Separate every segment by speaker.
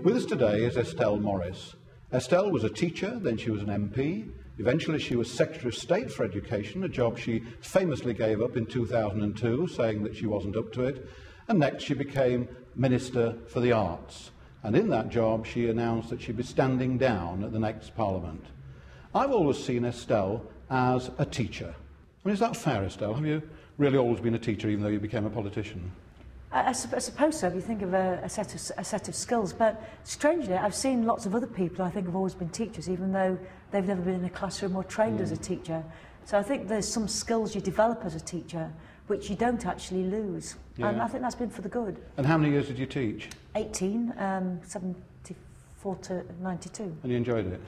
Speaker 1: With us today is Estelle Morris. Estelle was a teacher, then she was an MP. Eventually she was Secretary of State for Education, a job she famously gave up in 2002, saying that she wasn't up to it. And next she became Minister for the Arts. And in that job she announced that she'd be standing down at the next Parliament. I've always seen Estelle as a teacher. I mean, is that fair, Estelle? Have you really always been a teacher, even though you became a politician?
Speaker 2: I suppose so, if you think of a set of skills. But strangely, I've seen lots of other people I think have always been teachers, even though they've never been in a classroom or trained as a teacher. So I think there's some skills you develop as a teacher which you don't actually lose.
Speaker 1: Yeah.
Speaker 2: And I think that's been for the good.
Speaker 1: And how many years did you teach?
Speaker 2: 18, 74 to 92.
Speaker 1: And you enjoyed it?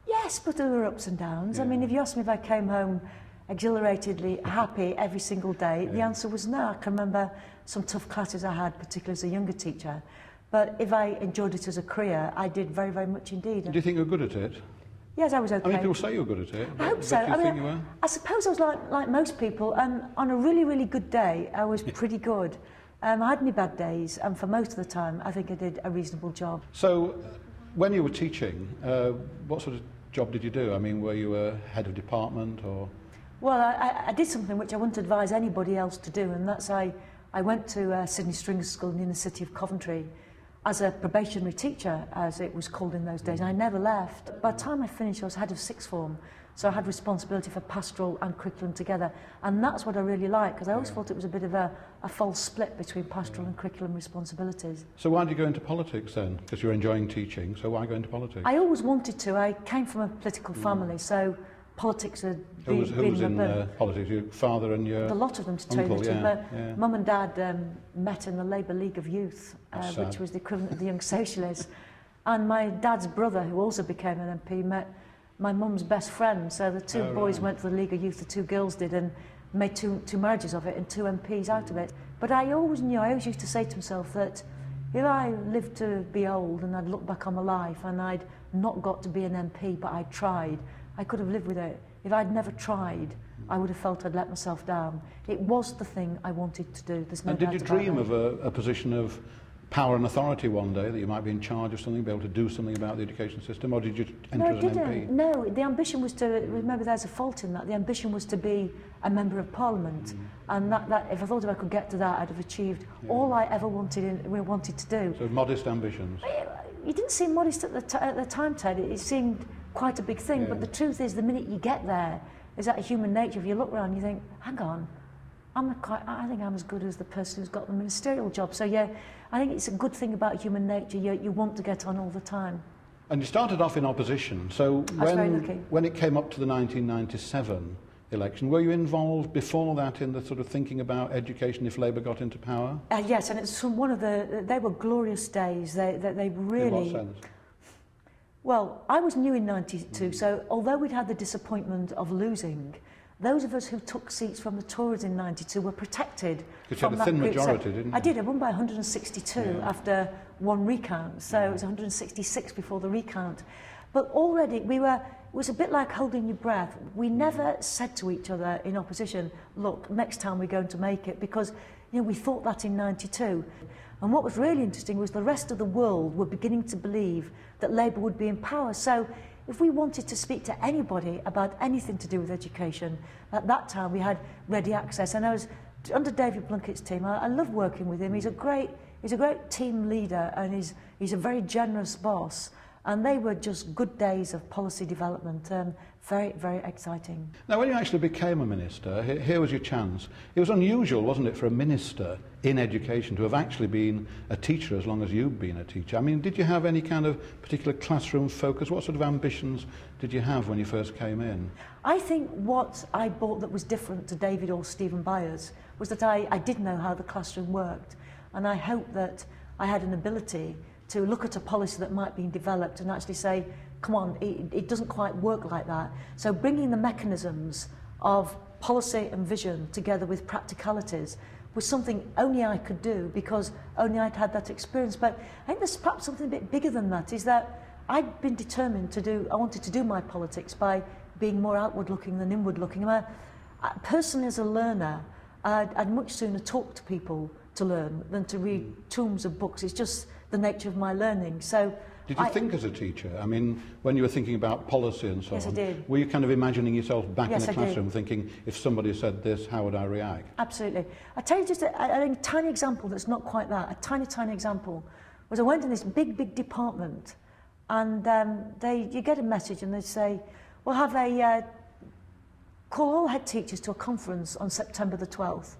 Speaker 2: Yes, but there were ups and downs.
Speaker 1: Yeah.
Speaker 2: I mean, if you asked me if I came home exhilaratedly happy every single day, the answer was no. I can remember some tough classes I had, particularly as a younger teacher. But if I enjoyed it as a career, I did very, very much indeed.
Speaker 1: Do you think you were good at it?
Speaker 2: Yes, I was okay.
Speaker 1: I mean, people say you were good at it.
Speaker 2: I hope so.
Speaker 1: Do you think you were?
Speaker 2: I suppose I was like most people. On a really, really good day, I was pretty good. I had my bad days, and for most of the time, I think I did a reasonable job.
Speaker 1: So, when you were teaching, what sort of job did you do? I mean, were you a head of department or...?
Speaker 2: Well, I did something which I wouldn't advise anybody else to do, and that's I went to Sydney Stringers School in the city of Coventry as a probationary teacher, as it was called in those days, and I never left. By the time I finished, I was head of sixth form, so I had responsibility for pastoral and curriculum together, and that's what I really liked, because I always thought it was a bit of a false split between pastoral and curriculum responsibilities.
Speaker 1: So why did you go into politics then? Because you were enjoying teaching, so why go into politics?
Speaker 2: I always wanted to. I came from a political family, so politics had
Speaker 1: Who was in politics? Your father and your
Speaker 2: a lot of them, to tell you the truth. But Mum and Dad met in the Labour League of Youth, which was the equivalent of the Young Socialists. And my dad's brother, who also became an MP, met my mum's best friend. So the two boys went to the League of Youth, the two girls did, and made two marriages of it and two MPs out of it. But I always used to say to myself that if I lived to be old and I'd look back on my life and I'd not got to be an MP, but I'd tried, I could have lived with it. If I'd never tried, I would have felt I'd let myself down. It was the thing I wanted to do. There's no doubt about it.
Speaker 1: And did you dream of a position of power and authority one day, that you might be in charge of something, be able to do something about the education system, or did you enter as an MP?
Speaker 2: No, the ambition was to, remember there's a fault in that, the ambition was to be a Member of Parliament, and that if I thought if I could get to that, I'd have achieved all I ever wanted to do.
Speaker 1: So modest ambitions?
Speaker 2: It didn't seem modest at the time, Ted. It seemed quite a big thing, but the truth is, the minute you get there, is that human nature. If you look around, you think, hang on, I think I'm as good as the person who's got the ministerial job. So yeah, I think it's a good thing about human nature. You want to get on all the time. And
Speaker 1: you started off in opposition. So when it came up to the 1997 election, were you involved before that in the sort of thinking about education if Labour got into power?
Speaker 2: Yes, and it's from one of they were glorious days. They really...
Speaker 1: In what sense?
Speaker 2: Well, I was new in 92, so although we'd had the disappointment of losing, those of us who took seats from the Tories in 92 were protected.
Speaker 1: Because you had a thin majority, didn't you?
Speaker 2: I did. I won by 162 after one recount, so it was 166 before the recount. But already it was a bit like holding your breath. We never said to each other in opposition, look, next time we're going to make it, because we thought that in 92. And what was really interesting was the rest of the world were beginning to believe that Labour would be in power. So if we wanted to speak to anybody about anything to do with education, at that time we had ready access. And I was under David Plunkett's team. I love working with him. He's a great team leader, and he's a very generous boss. And they were just good days of policy development, very, very exciting.
Speaker 1: Now, when you actually became a minister, here was your chance. It was unusual, wasn't it, for a minister in education to have actually been a teacher as long as you've been a teacher. I mean, did you have any kind of particular classroom focus? What sort of ambitions did you have when you first came in?
Speaker 2: I think what I brought that was different to David or Stephen Byers was that I did know how the classroom worked, and I hoped that I had an ability to look at a policy that might be developed and actually say, come on, it doesn't quite work like that. So bringing the mechanisms of policy and vision together with practicalities was something only I could do, because only I'd had that experience. But I think there's perhaps something a bit bigger than that, is that I'd been determined I wanted to do my politics by being more outward looking than inward looking. Personally, as a learner, I'd much sooner talk to people to learn than to read tomes of books. It's just the nature of my learning. So
Speaker 1: did you think as a teacher? I mean, when you were thinking about policy and so
Speaker 2: yes,
Speaker 1: on,
Speaker 2: I did.
Speaker 1: Were you kind of imagining yourself back
Speaker 2: Yes,
Speaker 1: in the
Speaker 2: I
Speaker 1: classroom
Speaker 2: did.
Speaker 1: thinking, if somebody said this, how would I react?
Speaker 2: Absolutely. I'll tell you just a tiny example that's not quite that. A tiny example was I went in this big department, and you get a message and they say, we'll have a call all head teachers to a conference on September the 12th.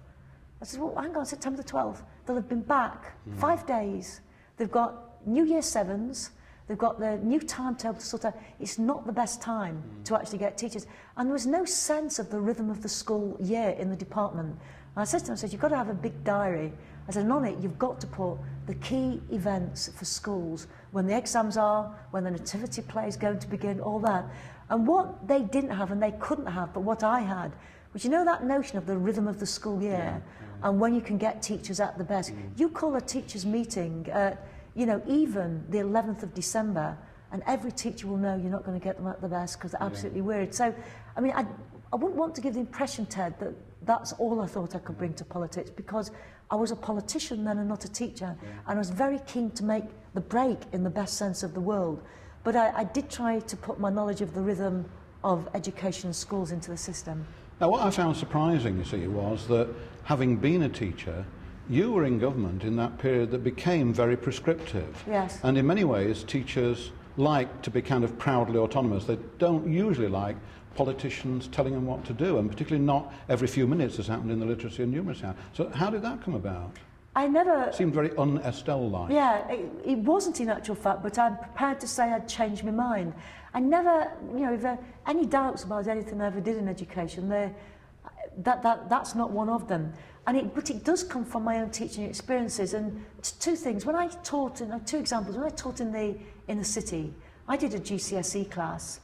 Speaker 2: I said, well, hang on, September the 12th. They'll have been back 5 days. They've got New Year 7s. They've got the new timetable to sort out. It's not the best time to actually get teachers. And there was no sense of the rhythm of the school year in the department. And I said to them, I said, you've got to have a big diary. I said, and on it, you've got to put the key events for schools, when the exams are, when the nativity play is going to begin, all that. And what they didn't have and they couldn't have, but what I had, was, you know, that notion of the rhythm of the school year, and when you can get teachers at the best. You call a teachers' meeting, you know, even the 11th of December, and every teacher will know you're not going to get them at the best because they're absolutely weird. So, I mean, I wouldn't want to give the impression, Ted, that that's all I thought I could bring to politics, because I was a politician then and not a teacher, and I was very keen to make the break in the best sense of the word. But I did try to put my knowledge of the rhythm of education and schools into the system.
Speaker 1: Now, what I found surprising, you see, was that having been a teacher, you were in government in that period that became very prescriptive.
Speaker 2: Yes.
Speaker 1: And in many ways, teachers like to be kind of proudly autonomous. They don't usually like politicians telling them what to do, and particularly not every few minutes, as happened in the Literacy and Numeracy House. So how did that come about?
Speaker 2: I never...
Speaker 1: It seemed very un-Estelle-like.
Speaker 2: Yeah, it wasn't in actual fact, but I'm prepared to say I'd changed my mind. I never, you know, if there are any doubts about anything I ever did in education, that's not one of them. But it does come from my own teaching experiences. And two things. When I taught, two examples. When I taught in the city, I did a GCSE class.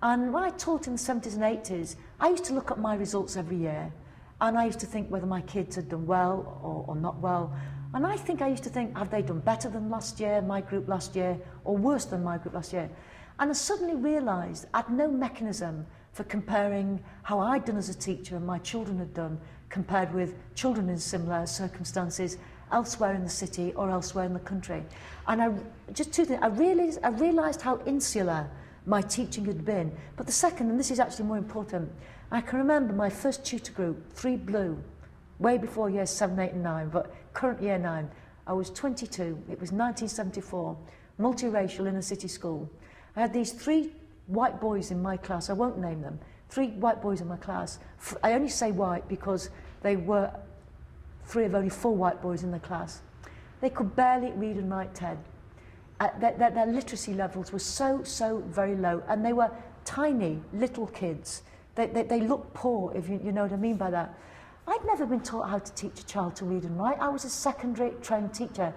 Speaker 2: And when I taught in the 70s and 80s, I used to look at my results every year. And I used to think whether my kids had done well or not well. And I used to think, have they done better than last year, my group last year, or worse than my group last year? And I suddenly realised I had no mechanism for comparing how I'd done as a teacher and my children had done, compared with children in similar circumstances elsewhere in the city or elsewhere in the country. And just two things. I realised how insular my teaching had been. But the second, and this is actually more important, I can remember my first tutor group, 3 Blue, way before years 7, 8 and 9, but current year 9. I was 22, it was 1974, multiracial in a city school. I had these 3 white boys in my class, I won't name them, 3 white boys in my class. I only say white because they were 3 of only 4 white boys in the class. They could barely read and write, Ted. Their literacy levels were so very low, and they were tiny little kids. They looked poor, if you know what I mean by that. I'd never been taught how to teach a child to read and write. I was a secondary trained teacher.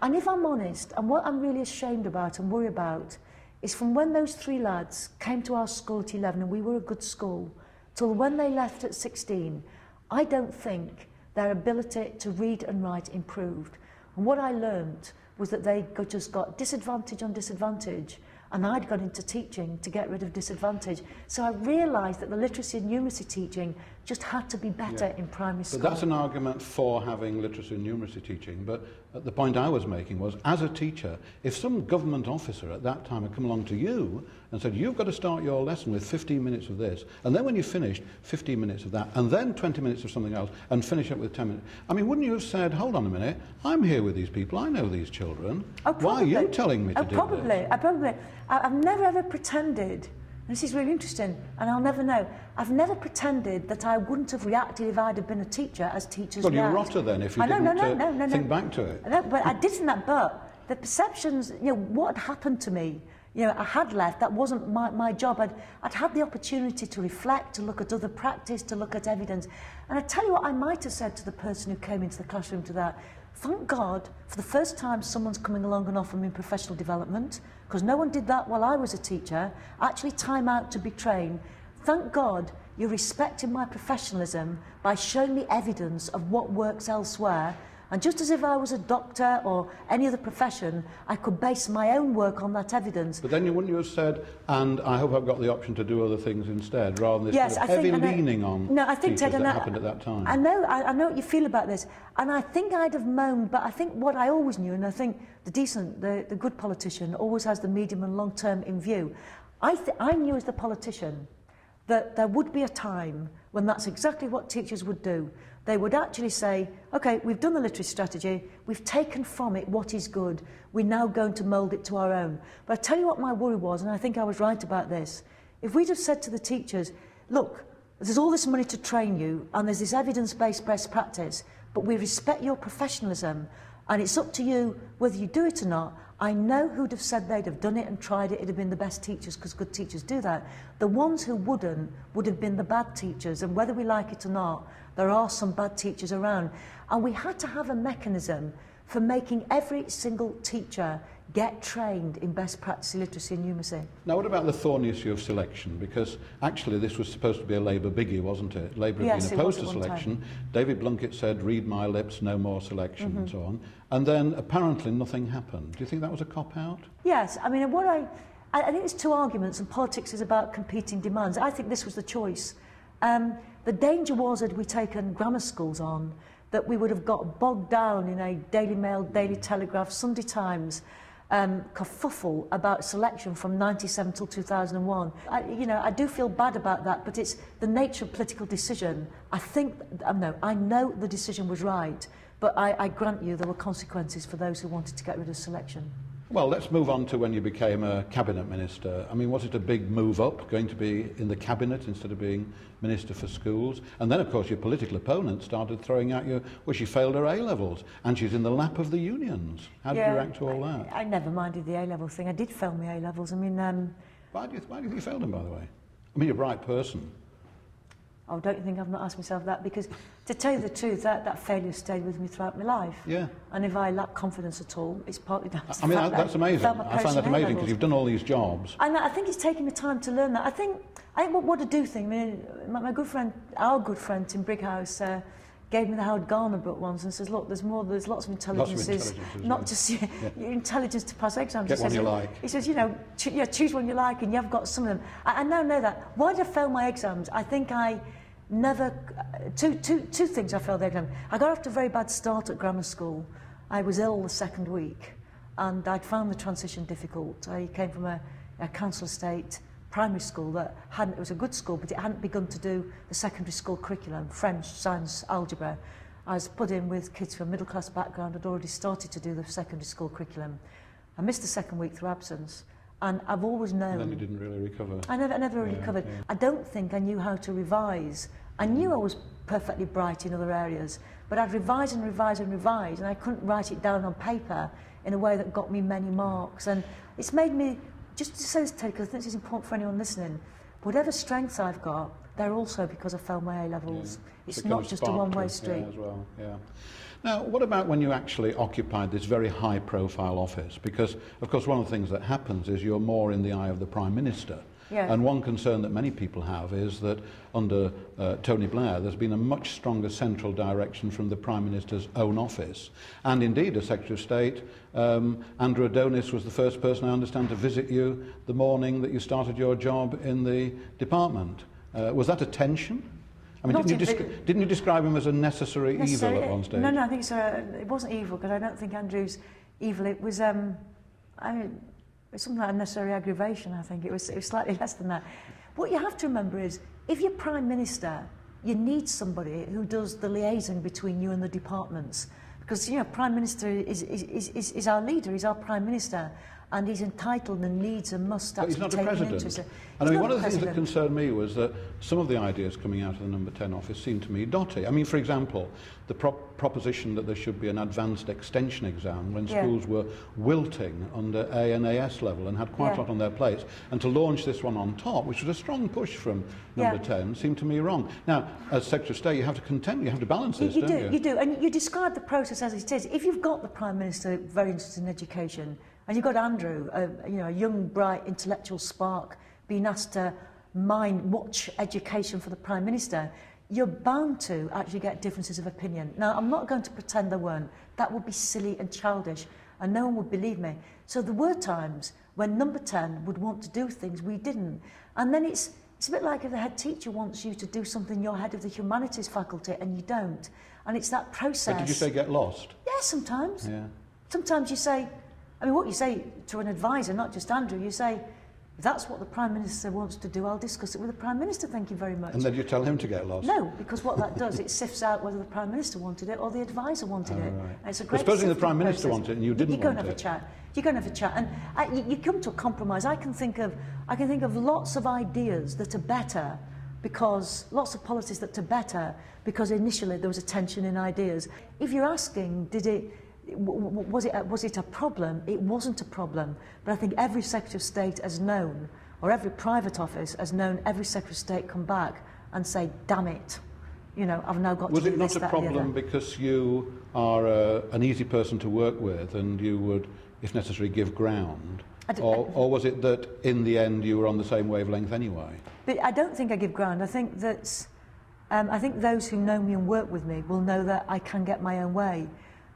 Speaker 2: And if I'm honest, and what I'm really ashamed about and worry about, is from when those 3 lads came to our school at 11, and we were a good school, till when they left at 16, I don't think their ability to read and write improved. And what I learned was that they just got disadvantage on disadvantage, and I'd gone into teaching to get rid of disadvantage. So I realised that the literacy and numeracy teaching just had to be better in primary school.
Speaker 1: But that's an argument for having literacy and numeracy teaching. But the point I was making was, as a teacher, if some government officer at that time had come along to you and said, you've got to start your lesson with 15 minutes of this, and then when you finished, 15 minutes of that, and then 20 minutes of something else, and finish up with 10 minutes. I mean, wouldn't you have said, hold on a minute, I'm here with these people, I know these children. Why are you telling me to do this?
Speaker 2: I've never ever pretended, this is really interesting, and I'll never know, I've never pretended that I wouldn't have reacted if I'd have been a teacher as teachers react.
Speaker 1: Well, you're rotter then if you didn't think back to it.
Speaker 2: No, but I did think that, but the perceptions, you know, what had happened to me, you know, I had left, that wasn't my job. I'd had the opportunity to reflect, to look at other practice, to look at evidence. And I tell you what I might have said to the person who came into the classroom to that, thank God, for the first time someone's coming along and offering me professional development, because no one did that while I was a teacher, actually time out to be trained. Thank God you're respecting my professionalism by showing me evidence of what works elsewhere, And just as if I was a doctor or any other profession, I could base my own work on that evidence.
Speaker 1: But then wouldn't you have said, and I hope I've got the option to do other things instead, rather than this
Speaker 2: yes,
Speaker 1: kind of heavy leaning on teachers that happened at that time?
Speaker 2: I know what you feel about this. And I think I'd have moaned, but I think what I always knew, and I think the good politician always has the medium and long term in view. I knew as the politician that there would be a time when that's exactly what teachers would do. They would actually say, okay, we've done the literacy strategy, we've taken from it what is good, we're now going to mould it to our own. But I tell you what my worry was, and I think I was right about this. If we'd have said to the teachers, look, there's all this money to train you, and there's this evidence-based best practice, but we respect your professionalism, and it's up to you whether you do it or not. I know who'd have said they'd have done it and tried it, it'd have been the best teachers, because good teachers do that. The ones who wouldn't would have been the bad teachers, and whether we like it or not, there are some bad teachers around. And we had to have a mechanism for making every single teacher get trained in best practice literacy and numeracy.
Speaker 1: Now, what about the thorny issue of selection? Because actually this was supposed to be a Labour biggie, wasn't it? Labour had been opposed to selection. David Blunkett said, read my lips, no more selection, and so on. And then apparently nothing happened. Do you think that was a cop-out?
Speaker 2: Yes. I mean, I think there's two arguments, and politics is about competing demands. I think this was the choice. The danger was, had we taken grammar schools on, that we would have got bogged down in a Daily Mail, Daily Telegraph, Sunday Times kerfuffle about selection from 97 till 2001. I do feel bad about that, but it's the nature of political decision. I know the decision was right, but I grant you there were consequences for those who wanted to get rid of selection.
Speaker 1: Well, let's move on to when you became a cabinet minister. I mean, was it a big move up, going to be in the cabinet instead of being minister for schools? And then, of course, your political opponent started throwing at you, well, she failed her A-levels, and she's in the lap of the unions. How did you react to all that?
Speaker 2: I never minded the A-level thing. I did fail my A-levels. I mean...
Speaker 1: Why do you think you failed them, by the way? I mean, you're a bright person.
Speaker 2: Oh, don't you think I've not asked myself that? Because, to tell you the truth, that failure stayed with me throughout my life. Yeah. And if I lack confidence at all, it's partly down to the fact
Speaker 1: that's amazing. I find that amazing, because you've done all these jobs.
Speaker 2: And I think it's taken me time to learn that. I think what I do think, I mean, my good friend, our good friend Tim Brighouse, gave me the Howard Garner book once and says, look, there's lots of intelligences, not just your intelligence to pass exams.
Speaker 1: Get one you like.
Speaker 2: He says, choose one you like, and you've got some of them. I now know that. Why did I fail my exams? I think I never... Two things I failed the exam. I got off to a very bad start at grammar school. I was ill the second week, and I'd found the transition difficult. I came from a council estate primary school that it was a good school, but it hadn't begun to do the secondary school curriculum, French, science, algebra. I was put in with kids from a middle class background, had already started to do the secondary school curriculum. I missed the second week through absence, and I've always known...
Speaker 1: And then you didn't really recover.
Speaker 2: I never really recovered. Yeah. I don't think I knew how to revise. I knew I was perfectly bright in other areas, but I'd revise and revise and revise, and I couldn't write it down on paper in a way that got me many marks. And it's made me... Just to say this, Ted, because I think it's important for anyone listening, whatever strengths I've got, they're also because I failed my A-levels. Yeah. It's not just a one-way street.
Speaker 1: Yeah, as well. Yeah. Now, what about when you actually occupied this very high-profile office? Because, of course, one of the things that happens is you're more in the eye of the Prime Minister. Yeah. And one concern that many people have is that under Tony Blair, there's been a much stronger central direction from the Prime Minister's own office. And indeed, as Secretary of State, Andrew Adonis was the first person, I understand, to visit you the morning that you started your job in the department. Was that a tension? I mean, didn't you describe him as a necessary evil at one stage?
Speaker 2: No, I think it wasn't evil, because I don't think Andrew's evil. It was... It's something like a necessary aggravation, I think. It was slightly less than that. What you have to remember is, if you're Prime Minister, you need somebody who does the liaison between you and the departments. Because, Prime Minister is our leader, he's our Prime Minister, and he's entitled and needs and must actually take an interest.
Speaker 1: I mean, one of the things that concerned me was that some of the ideas coming out of the Number 10 office seemed to me dotty. I mean, for example, the proposition that there should be an advanced extension exam when schools were wilting under A and AS level and had quite a lot on their plates, and to launch this one on top, which was a strong push from Number 10, seemed to me wrong. Now, as Secretary of State, you have to balance this, don't you?
Speaker 2: You do, and you describe the process as it is. If you've got the Prime Minister very interested in education, and you've got Andrew, a young, bright, intellectual spark, being asked to watch education for the Prime Minister, you're bound to actually get differences of opinion. Now, I'm not going to pretend there weren't. That would be silly and childish, and no one would believe me. So there were times when number 10 would want to do things we didn't. And then it's a bit like if the head teacher wants you to do something, you're head of the humanities faculty, and you don't. And it's that process.
Speaker 1: But did you say get lost?
Speaker 2: Yeah, sometimes.
Speaker 1: Yeah.
Speaker 2: Sometimes you say, I mean, what you say to an advisor, not just Andrew, you say, if that's what the Prime Minister wants to do, I'll discuss it with the Prime Minister, thank you very much.
Speaker 1: And then you tell him to get lost?
Speaker 2: No, because what that does, it sifts out whether the Prime Minister wanted it or the advisor wanted it.
Speaker 1: Right.
Speaker 2: And it's a
Speaker 1: Well,
Speaker 2: great
Speaker 1: supposing the Prime
Speaker 2: process.
Speaker 1: Minister wanted it and you didn't
Speaker 2: you go
Speaker 1: want
Speaker 2: and have
Speaker 1: it.
Speaker 2: a chat. You go and have a chat, and you come to a compromise. I can think of lots of ideas that are better because lots of policies that are better because initially there was a tension in ideas. If you're asking, was it a problem? It wasn't a problem, but I think every Secretary of State has known, or every private office has known, every Secretary of State come back and say, damn it, you know, I've now got to do this,
Speaker 1: Was it not a
Speaker 2: that,
Speaker 1: problem because you are an easy person to work with and you would, if necessary, give ground? Or was it that in the end you were on the same wavelength anyway?
Speaker 2: But I don't think I give ground. I think that I think those who know me and work with me will know that I can get my own way.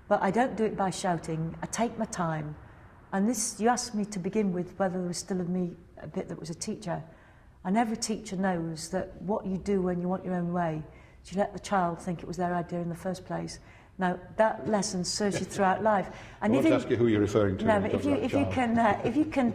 Speaker 2: But I don't do it by shouting. I take my time. And this, you asked me to begin with whether there was still in me a bit that was a teacher. And every teacher knows that what you do when you want your own way is you let the child think it was their idea in the first place. Now, that lesson serves you throughout life. And
Speaker 1: I want to ask you who you're referring to.
Speaker 2: No, but if you can,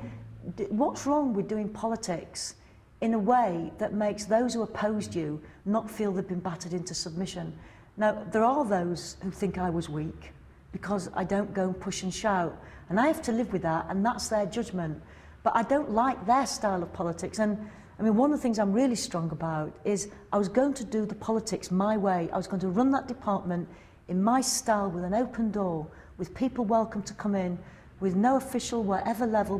Speaker 2: what's wrong with doing politics in a way that makes those who opposed you not feel they've been battered into submission? Now, there are those who think I was weak because I don't go and push and shout. And I have to live with that, and that's their judgment. But I don't like their style of politics. And I mean, one of the things I'm really strong about is I was going to do the politics my way. I was going to run that department in my style with an open door, with people welcome to come in, with no official, whatever level,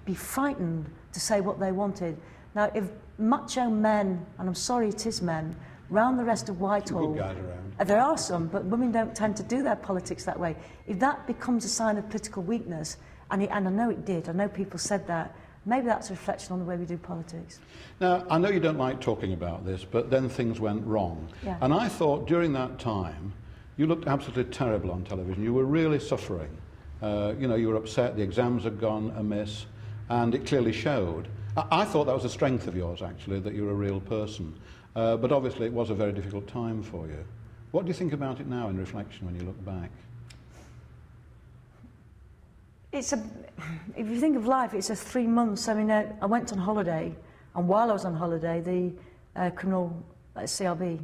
Speaker 2: be frightened to say what they wanted. Now, if macho men, and I'm sorry it is men, round the rest of Whitehall,
Speaker 1: good guys around.
Speaker 2: There are some, but women don't tend to do their politics that way. If that becomes a sign of political weakness, and I know it did, I know people said that, maybe that's a reflection on the way we do politics.
Speaker 1: Now, I know you don't like talking about this, but then things went wrong.
Speaker 2: Yeah.
Speaker 1: And I thought during that time, you looked absolutely terrible on television. You were really suffering. You know, you were upset, the exams had gone amiss, and it clearly showed. I thought that was a strength of yours, actually, that you're a real person. But obviously it was a very difficult time for you. What do you think about it now in reflection when you look back?
Speaker 2: If you think of life, it's a 3 months. I mean, I went on holiday, and while I was on holiday, the criminal CRB...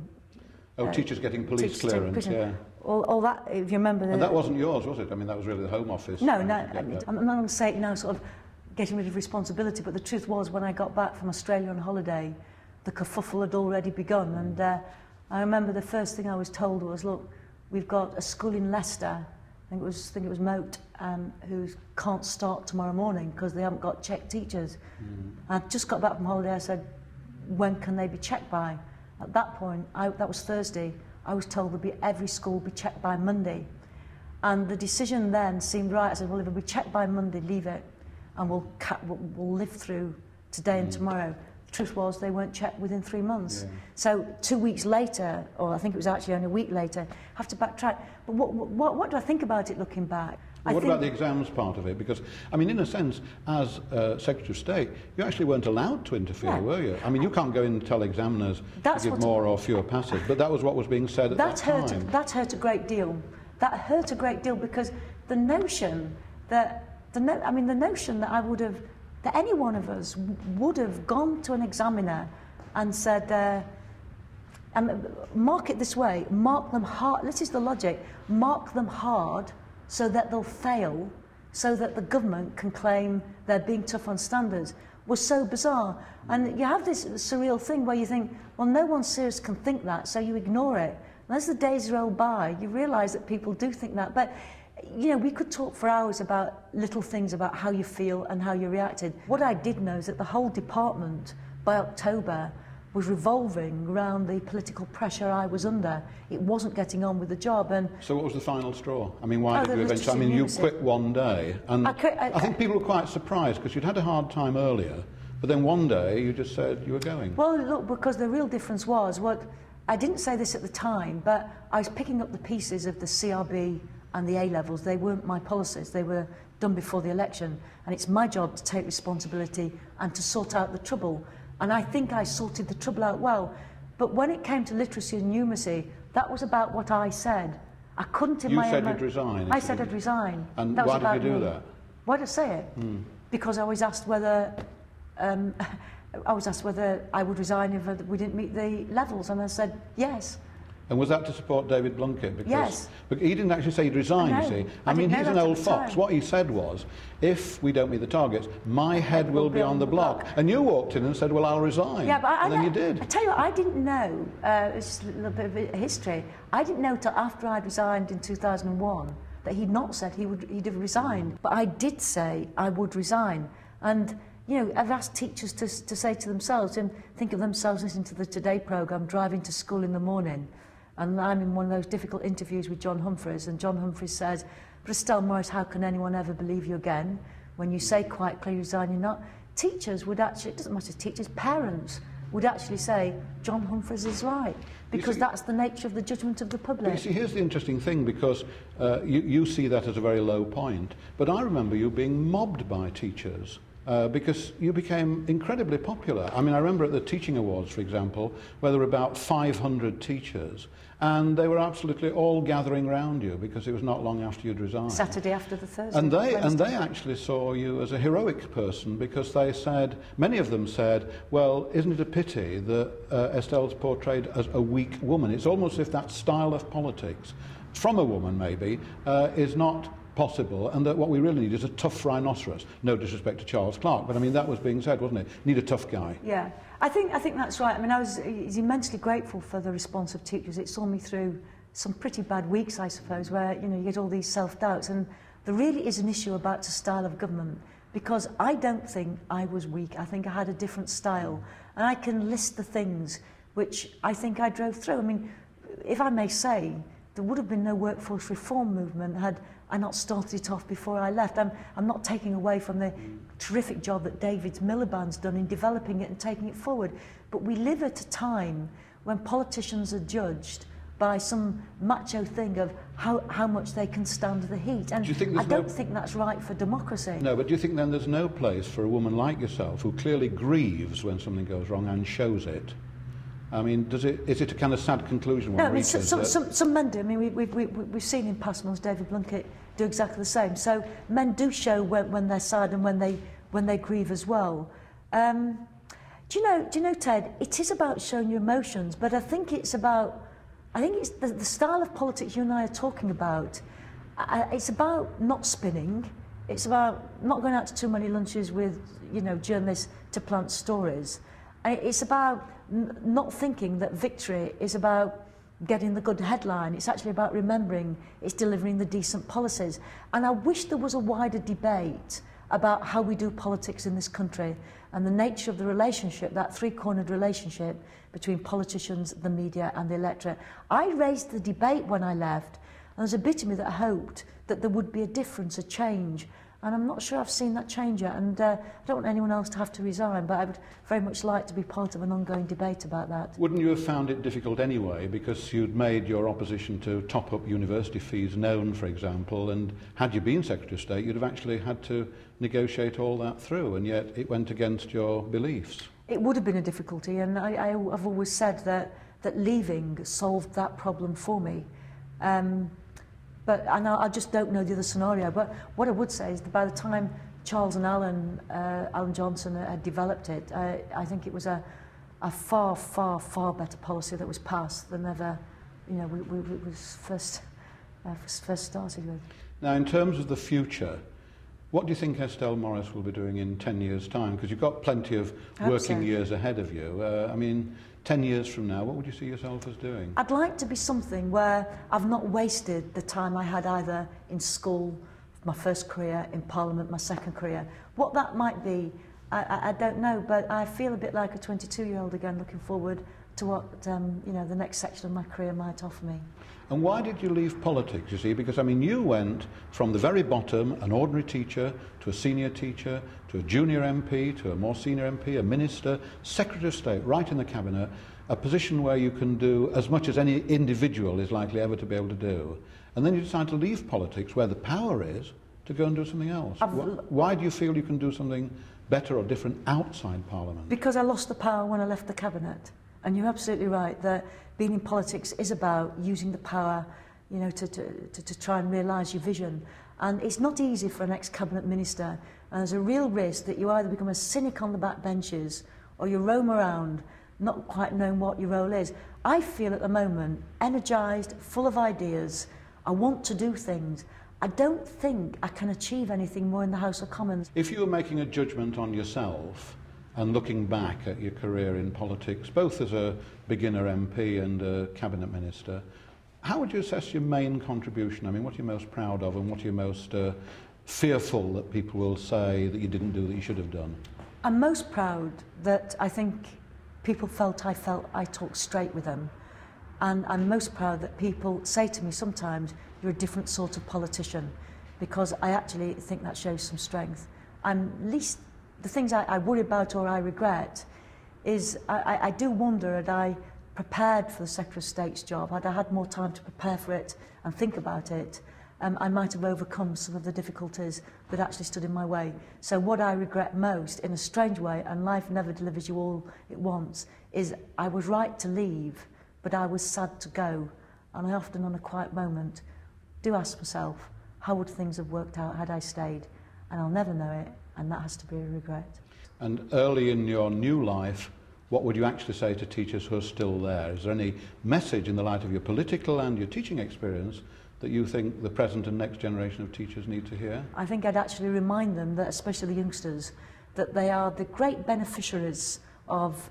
Speaker 1: teachers getting police clearance, yeah.
Speaker 2: All that, if you remember...
Speaker 1: And that wasn't yours, was it? I mean, that was really the Home Office.
Speaker 2: No, I'm not going to say, sort of getting rid of responsibility, but the truth was, when I got back from Australia on holiday, the kerfuffle had already begun, and I remember the first thing I was told was, look, we've got a school in Leicester, I think it was Moat, who can't start tomorrow morning because they haven't got checked teachers. I just got back from holiday. I said, when can they be checked by? At that point, that was Thursday, I was told every school will be checked by Monday. And the decision then seemed right. I said, well, if it'll be checked by Monday, leave it, and we'll live through today and tomorrow. The truth was, they weren't checked within 3 months. Yeah. So 2 weeks later, or I think it was actually only a week later, I have to backtrack. But what do I think about it looking back?
Speaker 1: Well, what about the exams part of it? Because, I mean, in a sense, as Secretary of State, you actually weren't allowed to interfere, were you? I mean, you can't go in and tell examiners to give more or fewer passes, but that was what was being said at that time.
Speaker 2: That hurt a great deal. That hurt a great deal because the notion that, the notion that that any one of us would have gone to an examiner and said, mark it this way, mark them hard, this is the logic, mark them hard so that they'll fail, so that the government can claim they're being tough on standards, was so bizarre. And you have this surreal thing where you think, well, no one serious can think that, so you ignore it. And as the days roll by, you realise that people do think that. But, you know, we could talk for hours about little things about how you feel and how you reacted. What I did know is that the whole department, by October, was revolving around the political pressure I was under. It wasn't getting on with the job. And
Speaker 1: so what was the final straw? I mean, why did you eventually... I mean, you quit one day, and I think people were quite surprised because you'd had a hard time earlier, but then one day you just said you were going.
Speaker 2: Well, look, because the real difference was I didn't say this at the time, but I was picking up the pieces of the CRB and the A-levels. They weren't my policies. They were done before the election. And it's my job to take responsibility and to sort out the trouble. And I think I sorted the trouble out well. But when it came to literacy and numeracy, that was about what I said. I couldn't in
Speaker 1: you
Speaker 2: my
Speaker 1: said
Speaker 2: own...
Speaker 1: you'd resign.
Speaker 2: I said I'd resign.
Speaker 1: And
Speaker 2: that
Speaker 1: why
Speaker 2: was
Speaker 1: did you do
Speaker 2: me.
Speaker 1: that?
Speaker 2: Why did I say it? Because I was asked whether... I was asked whether I would resign if we didn't meet the levels, and I said yes.
Speaker 1: And was that to support David Blunkett? Because,
Speaker 2: yes.
Speaker 1: But he didn't actually say he'd resign, you see. I mean, he's an old fox. What he said was, if we don't meet the targets, my head will be on the block. And you walked in and said, well, I'll resign.
Speaker 2: Yeah, but
Speaker 1: and then you did.
Speaker 2: I tell you what, I didn't know, it's just a little bit of history, I didn't know till after I'd resigned in 2001 that he'd not said he'd have resigned. But I did say I would resign. And you know, I've asked teachers to say to themselves, and think of themselves listening to the Today programme, driving to school in the morning, and I'm in one of those difficult interviews with John Humphreys, and John Humphreys says, but Estelle Morris, how can anyone ever believe you again? When you say quite clearly resign, you're not. Teachers would actually, it doesn't matter teachers, parents would actually say, John Humphreys is right, because that's the nature of the judgment of the public.
Speaker 1: You see, here's the interesting thing, because you see that as a very low point, but I remember you being mobbed by teachers. Because you became incredibly popular. I mean, I remember at the Teaching Awards, for example, where there were about 500 teachers, and they were absolutely all gathering around you because it was not long after you'd resigned.
Speaker 2: Saturday after the Thursday.
Speaker 1: And they actually saw you as a heroic person, because they said, many of them said, well, isn't it a pity that Estelle's portrayed as a weak woman? It's almost as if that style of politics, from a woman maybe, is not possible, and that what we really need is a tough rhinoceros. No disrespect to Charles Clarke, but I mean, that was being said, wasn't it? Need a tough guy.
Speaker 2: Yeah, I think that's right. I mean, I was immensely grateful for the response of teachers. It saw me through some pretty bad weeks, I suppose, where, you know, you get all these self-doubts, and there really is an issue about the style of government, because I don't think I was weak. I think I had a different style, and I can list the things which I think I drove through. I mean, if I may say, there would have been no workforce reform movement had I not started it off before I left. I'm not taking away from the terrific job that David Miliband's done in developing it and taking it forward. But we live at a time when politicians are judged by some macho thing of how much they can stand the heat. And I don't think that's right for democracy.
Speaker 1: No, but do you think then there's no place for a woman like yourself who clearly grieves when something goes wrong and shows it? I mean, is it a kind of sad conclusion?
Speaker 2: No, I mean, some men do. I mean, we've seen in past months David Blunkett do exactly the same. So men do show when they're sad and when they grieve as well. Do you know, Ted? It is about showing your emotions, but I think it's the style of politics you and I are talking about. It's about not spinning. It's about not going out to too many lunches with, you know, journalists to plant stories. It's about not thinking that victory is about getting the good headline. It's actually about remembering it's delivering the decent policies. And I wish there was a wider debate about how we do politics in this country and the nature of the relationship, that three-cornered relationship between politicians, the media and the electorate. I raised the debate when I left, and there's a bit of me that hoped that there would be a difference, a change. And I'm not sure I've seen that change yet, and I don't want anyone else to have to resign, but I would very much like to be part of an ongoing debate about that.
Speaker 1: Wouldn't you have found it difficult anyway, because you'd made your opposition to top-up university fees known, for example, and had you been Secretary of State, you'd have actually had to negotiate all that through, and yet it went against your beliefs.
Speaker 2: It would have been a difficulty, and I've always said that leaving solved that problem for me. But I just don't know the other scenario. But what I would say is that by the time Charles and Alan Johnson had developed it, I think it was a far, far, far better policy that was passed than ever, you know, we was first started with.
Speaker 1: Now, in terms of the future, what do you think Estelle Morris will be doing in 10 years' time? Because you've got plenty of working years ahead of you. I mean, 10 years from now, what would you see yourself as doing?
Speaker 2: I'd like to be something where I've not wasted the time I had either in school, my first career, in Parliament, my second career. What that might be, I don't know, but I feel a bit like a 22-year-old again, looking forward to what you know, the next section of my career might offer me.
Speaker 1: And why did you leave politics, you see? Because, I mean, you went from the very bottom, an ordinary teacher, to a senior teacher, to a junior MP, to a more senior MP, a minister, Secretary of State, right in the Cabinet. a position where you can do as much as any individual is likely ever to be able to do, and then you decide to leave politics where the power is to go and do something else. Why do you feel you can do something better or different outside Parliament?
Speaker 2: Because I lost the power when I left the Cabinet. And you're absolutely right that being in politics is about using the power, you know, to try and realise your vision. And it's not easy for an ex-Cabinet Minister, and there's a real risk that you either become a cynic on the back benches or you roam around not quite knowing what your role is. I feel at the moment energised, full of ideas. I want to do things. I don't think I can achieve anything more in the House of Commons.
Speaker 1: If you were making a judgment on yourself and looking back at your career in politics, both as a beginner MP and a Cabinet Minister, how would you assess your main contribution? I mean, what are you most proud of and what are you most fearful that people will say that you didn't do that you should have done?
Speaker 2: I'm most proud that I think people felt I talked straight with them. And I'm most proud that people say to me sometimes, you're a different sort of politician, because I actually think that shows some strength. The things I worry about or I regret is I do wonder, had I prepared for the Secretary of State's job, had I had more time to prepare for it and think about it, I might have overcome some of the difficulties that actually stood in my way. So what I regret most, in a strange way, and life never delivers you all it wants, is I was right to leave, but I was sad to go. And I often, on a quiet moment, do ask myself, how would things have worked out had I stayed? And I'll never know it, and that has to be a regret.
Speaker 1: And early in your new life, what would you actually say to teachers who are still there? Is there any message in the light of your political and your teaching experience that you think the present and next generation of teachers need to hear?
Speaker 2: I think I'd actually remind them, that especially the youngsters, that they are the great beneficiaries of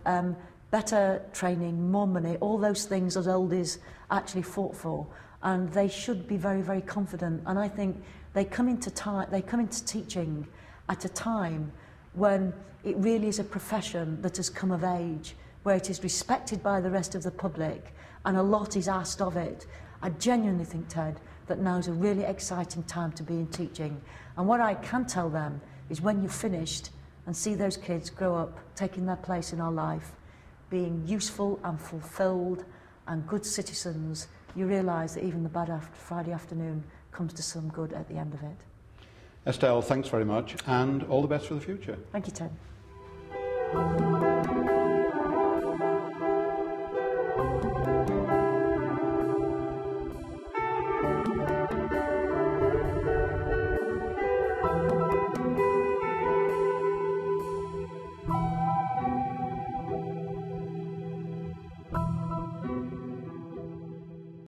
Speaker 2: better training, more money, all those things as oldies actually fought for. And they should be very, very confident. And I think they come into teaching at a time when it really is a profession that has come of age, where it is respected by the rest of the public and a lot is asked of it. I genuinely think, Ted, that now is a really exciting time to be in teaching. And what I can tell them is when you're finished and see those kids grow up, taking their place in our life, being useful and fulfilled and good citizens, you realise that even the bad Friday afternoon comes to some good at the end of it.
Speaker 1: Estelle, thanks very much and all the best for the future.
Speaker 2: Thank you, Ted.